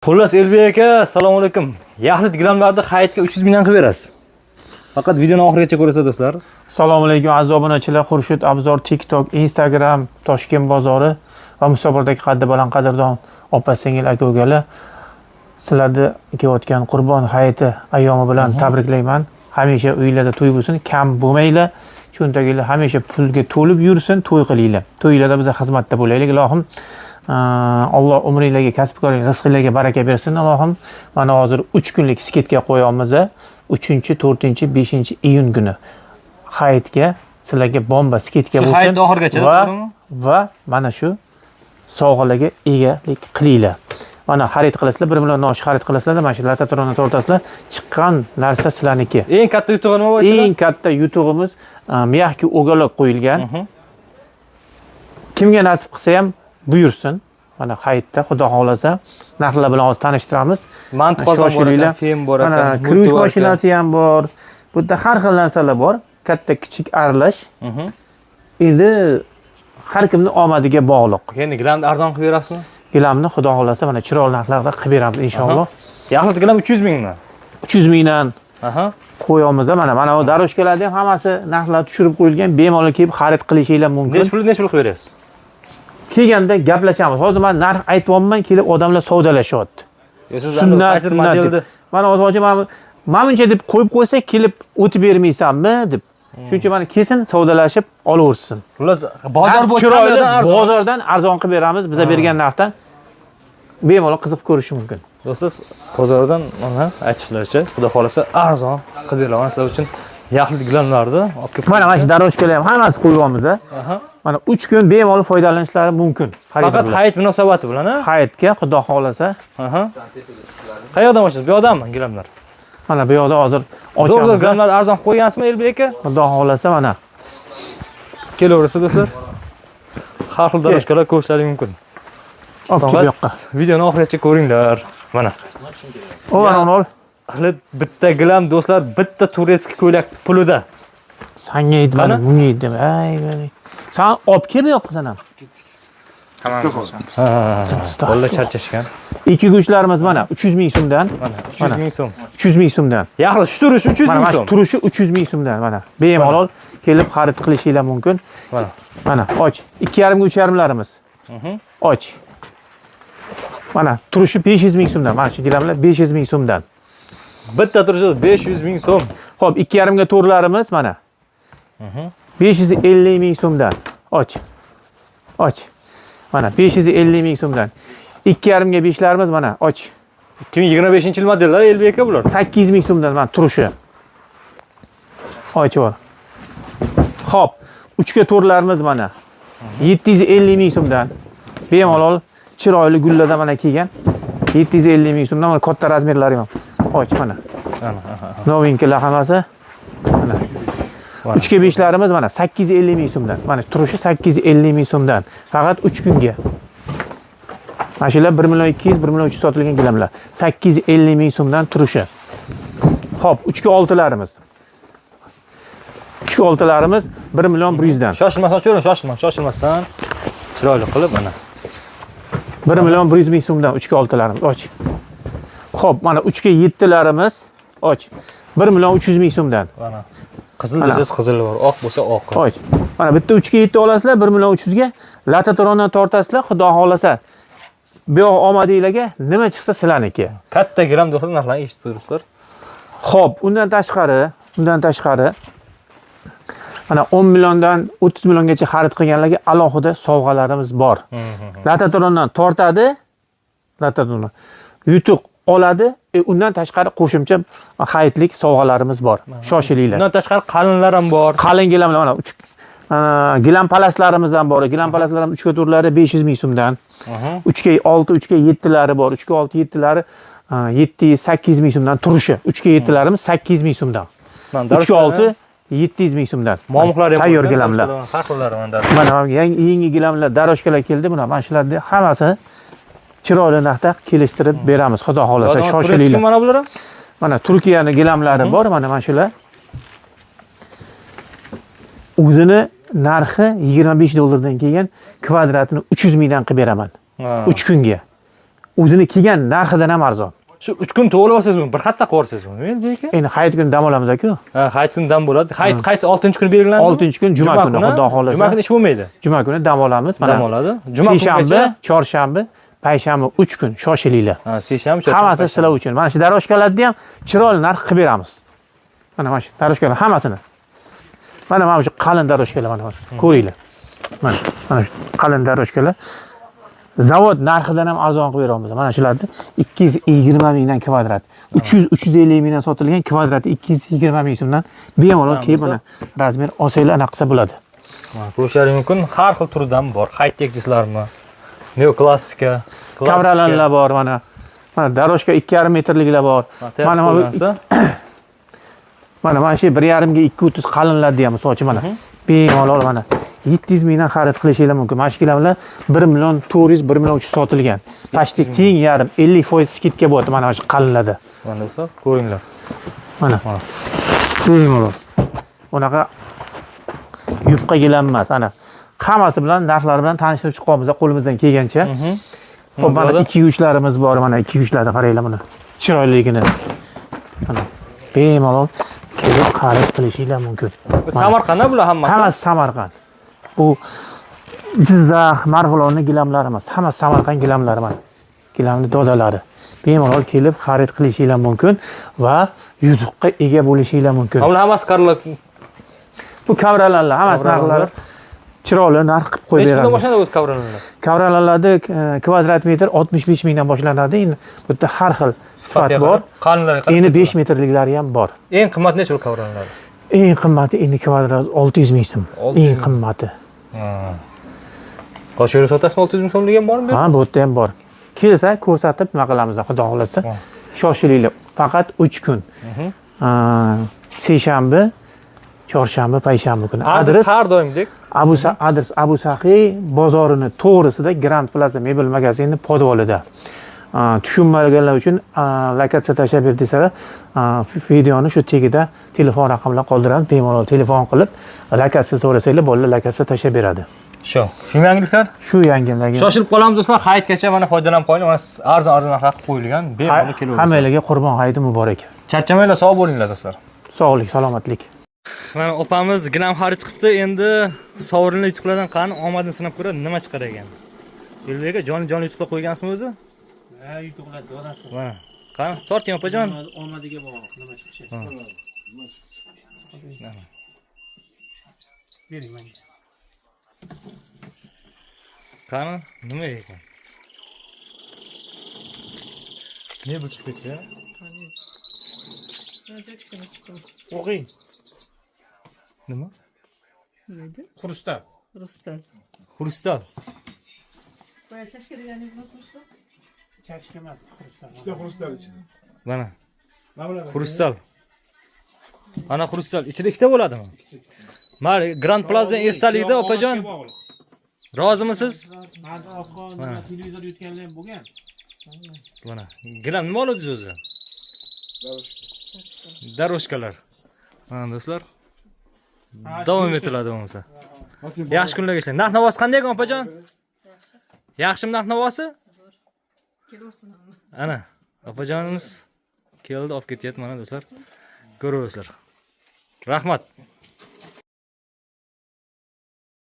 Xullas Elbek aka, assalomu alaykum. Yaxlit gilamlarni hayitga 300 mingdan qilib berasiz. Faqat videoni oxirigacha ko'rasiz do'stlar. Assalomu alaykum aziz obunachilar. Xurshid Abzor TikTok, Instagram, Toshkent bozori va Musobaqadagi qaddi baland qadrdon opa-singil aka-ukalar. Sizlarni kelayotgan Qurbon hayiti ayyomi bilan tabriklayman. Hamisha uylarda to'y bo'lsin, kam bo'lmanglar. Cho'ntaginglar hamisha pulga to'lib yursin, to'y qilinglar. To'ylarda biz xizmatda bo'laylik, ilohim. Alloh umringizga, kasb-koring, rizqingizga baraka bersin, ilohim. Mana hozir 3 kunlik sketga qo'yamiz. 3-chi, 4-chi, 5-chi iyun kuni hayitga sizlarga bomba sketga bo'lsin. Hayit oxirigacha va mana shu sovg'alarga egalik qilinglar. Mana xarid qilasizlar, 1 million nosh xarid qilasizlar, mana shu latatronni tortasizlar, chiqqan narsa sizlarniki. Eng katta yutug'i nima bo'lar? Eng katta yutug'imiz miyaki o'galoq qo'yilgan. Kimga nasib qilsa ham buyursin. Mana hayitda xudo xolasa narxlar bilan hozir tanishtiramiz. Mantiq qozon bor ekan, fem bor ekan, mana kruiz mashinasi ham bor. Bu yerda har xil narsalar bor. Katta kichik aralash. Endi har kimning omadiga bog'liq. Endi gilamni arzon qilib berasizmi? Gilamni xudo xolasa mana chiroyli narxlarda qilib beramiz inshaalloh. Yaxlit gilam 300 mingmi? 300 mingdan qo'yamiz. Mana bu daroshkalarda ham hammasi narxlar tushirib qo'yilgan. Bemalol kelib xarid qilishinglar mumkin. Necha pul qilib berasiz? Kelganda gaplashamiz. Hozir men narx aytibman, kelib odamlar savdolashyapti. Sunnat modelda. Mana hozir mana buncha deb qo'yib qo'ysa, kelib o'tib bermaysanmi deb. Shuning uchun mana kesin savdolashib olaversin. Xullas bozor bo'yicha bozordan arzon qilib beramiz. Biza bergan narxdan bemalol qiziqib ko'rish mumkin. Do'stlar, bozordan mana aytishlaricha, xudo xolasa arzon qilib beraman sizlar uchun. Yaxlit gilamlarni olib kelib. Mana shu daroshkalar ham hammasi qo'yganmiz. Mana 3 kun bemalol foydalanishlari mumkin. Faqat hayit munosabati bilan, ha? Hayitga xudo xolasa. Qayerdan ochasiz? Bu yoqdanmi gilamlar? Mana bu yoqda hozir ochamiz. Zo'r gilamlar arzon qo'ygansizmi Elbek aka? Xudo xolasa mana. Kelaverasiz do'stlar. Har xil daroshkalar ko'rishlaring mumkin. Olib bu yoqqa. Videoni oxirigacha ko'ringlar. Mana. Ol. Xilib bitta gilam do'stlar, bitta turetskiy ko'ylak pulida. Senga aytmadim, bunga aytdim. Ay. Sen olib kel bu yoqqa sanam. Bolalar charchashgan. İki go'shlarimiz mana 300 ming so'mdan. Mana 300 ming so'm. 300 ming so'mdan. Yaxlit shu turish 300 ming Mana so'm. shu turishi 300 ming so'mdan mana. Bemalol kelib xarid qilishinglar mumkin. Mana och. 2,5 ga 3,5larimiz. Och. Mana turishi 500 ming so'mdan. Mana shu gilamlar 500 ming so'mdan. Bitta turishi 500 ming so'm. Xo'p, 2,5 ga to'rlarimiz mana. 550 ming so'mdan. Och. Mana 550 ming so'mdan. 2,5 ga 5larimiz mana och. 2025-yil modellar Elbek aka bular. 800 ming so'mdan mana turishi. Och bor. Xo'p, 3 ga to'rlarimiz mana 750 ming so'mdan. Bemalol chiroyli gullardan mana kelgan. 750 ming so'mdan mana katta razmerlari ham. Och mana. Novinkilar hammasi. Mana. 3 ga 5larimiz mana 850 ming so'mdan. Mana turishi 850 ming so'mdan. Faqat 3 kunga. Mana shular 1 million 200, 1 million 300 sotilgan gilamlar. 850 ming so'mdan turishi. Xo'p, 3 ga 6larimiz. 3 ga 6larimiz 1 million 100 dan. Shoshilmasdan. Chiroyli qilib mana. 1 million 100 ming so'mdan 3 ga 6larimiz. Och. Xo'p, mana 3 ga 7larimiz. Och. 1 million 300 ming so'mdan. Mana. Qizil desiz qizili bor, oq bo'lsa oq. Och. Mana bitta 3 ga 7 olasizlar, 1 million 300 ga latatrondan tortasizlar, xudo xolasa. Bu yoq omadinglarga nima chiqsa sizlarniki. Katta gilam do'stlar narxlarni eshitib turibsizlar. Xo'p, undan tashqari mana 10 milliondan 30 milliongacha xarid qilganlarga alohida sovg'alarimiz bor. Latatrondan tortadi, yutuq oladi, undan tashqari qo'shimcha hayitlik sovg'alarimiz bor. Shoshilinglar. Undan tashqari qalinlar ham bor. Qalin gilamlar mana 3 gilam palaslarimiz ham bor. Gilam palaslarimiz 3 ga to'rlari 500 ming so'mdan. 3 ga 6, 3 ga 7lari bor. 3 ga 6, 7lari 700, 800 ming so'mdan turishi. 3 ga 7larimiz 800 ming so'mdan. 3 ga 6 700 ming so'mdan. Momuqlar ham tayyor gilamlar. Har xillari mana yangi gilamlar, daroshkalar keldi. Mana shularni hammasi chiroyli narxda kelishtirib beramiz. Xudo xolasa shoshilinglar. Mana bular ham? Mana Turkiyaning gilamlari bor. Mana shular. O'zini narxi 25 dollardan kelgan kvadratini 300 mingdan qilib beraman. 3 kunga. o'zini kiygan narxidan ham arzon. Shu 3 kun to'g'ri olsangiz bir xatda qo'rsiz buni. Endi aka. Endi hayit kuni dam olamiz-ku. Ha, hayit kuni dam bo'ladi. Hayit qaysi 6-kuni belgilandi? 6-kun juma kuni xudo xolasa. Juma kuni ish bo'lmaydi. Juma kuni dam olamiz. Dam oladi. Juma seshanba, chorshanba, payshanba 3 kun shoshilinglar. Ha, seshanba, chorshanba. Hammasi sizlar uchun. Mana shu daroshkalarni ham chiroyli narx qilib beramiz. Mana shu daroshkalar hammasini. Mana shu qalin daroshkalar mana ko'ringlar. Mana shu qalin daroshkalar zavod narxidan ham arzon qilib beramiz. Mana shularni 220 mingdan kvadrat, 350 mingdan sotilgan kvadrati 220 ming so'mdan bemalol kelib mana razmer olsanglar anaqa qilsa bo'ladi. Ko'rishlaring mumkin. Har xil turidan bor. Hayt tekislarmi? Neoklassika, kavralanlar bor mana. Mana daroshka 2,5 metrliklar bor. Mana shu 1,5 ga 230 qalinlarni ham misol uchun mana. Bemalol mana 700 mingdan xarid qilishinglar mumkin. Mana shu gilamlar 1 million 400, 1 million 300 sotilgan. Pashti teng yarim 50% skidka bo'ladi mana shu qalinlarda. Mana do'stlar, ko'ringlar. Mana. Bemalol. Bunaqa yupqa gilam emas, ana. Hammasi bilan narxlari bilan tanishtirib chiqamiz qo'limizdan kelgancha. Xo'p, mana 2-3larimiz bor, mana 2-3larni qaranglar mana. Chiroyligini. Mana bemalol kelib xarid qilishinglar mumkin. Samarqandda bular hammasi. Hammasi Samarqand. Bu Jizzax, Marg'ilonning gilamlari emas, hammasi Samarqand gilamlari mana. Gilamning dodalari. Bemalol kelib xarid qilishinglar mumkin va yuzuqqa ega bo'lishinglar mumkin. Bular hammasi qarlar. Bu kavralanlar, hammasi narxlari chiroyli narx qilib qo'yib beradi. Nechta boshlanadi o'z kavralanlar? Kavralanlarda kvadrat metr 65 mingdan boshlanadi. Endi bu yerda har xil sifat bor. Qalinlari Endi 5 metrliklari ham bor. Eng qimmat necha bu kavralanlar? Eng qimmati endi kvadrat 600 ming so'm. Eng qimmati. Qo'shib sotasizmi 600 ming so'mlik ham bormi? Ha, bu yerda ham bor. Kelsa ko'rsatib nima qilamiz, xudo xolasa. Shoshilinglar. Faqat 3 kun. Seshanba, chorshanba, payshanba kuni. Adres har doimdek. Adres Abu Saxiy bozorining to'g'risida Grand Plaza mebel magazini podvolida. Tushunmaganlar uchun lokatsiya tashlab ber desalar, videoni shu tagida telefon raqamlarini qoldiramiz. Bemalol telefon qilib, lokatsiya so'rasanglar, bolalar lokatsiya tashlab beradi. Shu yangiliklar? Shu yangiliklar. Shoshilib qolamiz do'stlar, hayitgacha mana foydalanib qo'ying. Mana arzon narxlar qilib qo'yilgan. Bemalol kelaverasiz. Hammalarga Qurbon hayiti muborak. Charchamanglar, sog' bo'linglar do'stlar. Sog'lik, salomatlik. Mana opamiz gilam xarid qilibdi. Endi sovrinli yutuqlardan qani omadini sinab ko'radi, nima chiqar ekan. Yo'lga jon yutuqlar qo'ygansizmi o'zi? Ha, yutuqlar dorasi. Mana. Qani, torting opajon. Omadiga bog'liq, nima chiqishi. Bering menga. Qani, nima ekan? Ne bu chiqdi? O'qing. Nima? Neydi? Xrustal. Xrustal. Boya chashka deganingiz nasıl? Chashka emas, xrustal. İşte xrustal için. Mana. Xrustal. Ana xrustal. Ichida ikkita bo'ladimi? Mana Grand Plaza esdalikda opajon. Rozimisiz? Mana televizor yutganlar ham bo'lgan. Mana. Gilam nima oladi o'zi? Daroshkalar. Mana do'stlar. Davom etiladi bo'lmasa. Yaxshi kunlarga ishlang. Narx navosi qanday ekan opajon? Yaxshimi narx navosi? Kelursin hamma. Ana, opajonimiz keldi, olib ketyapti mana do'stlar. Ko'rasizlar. Rahmat.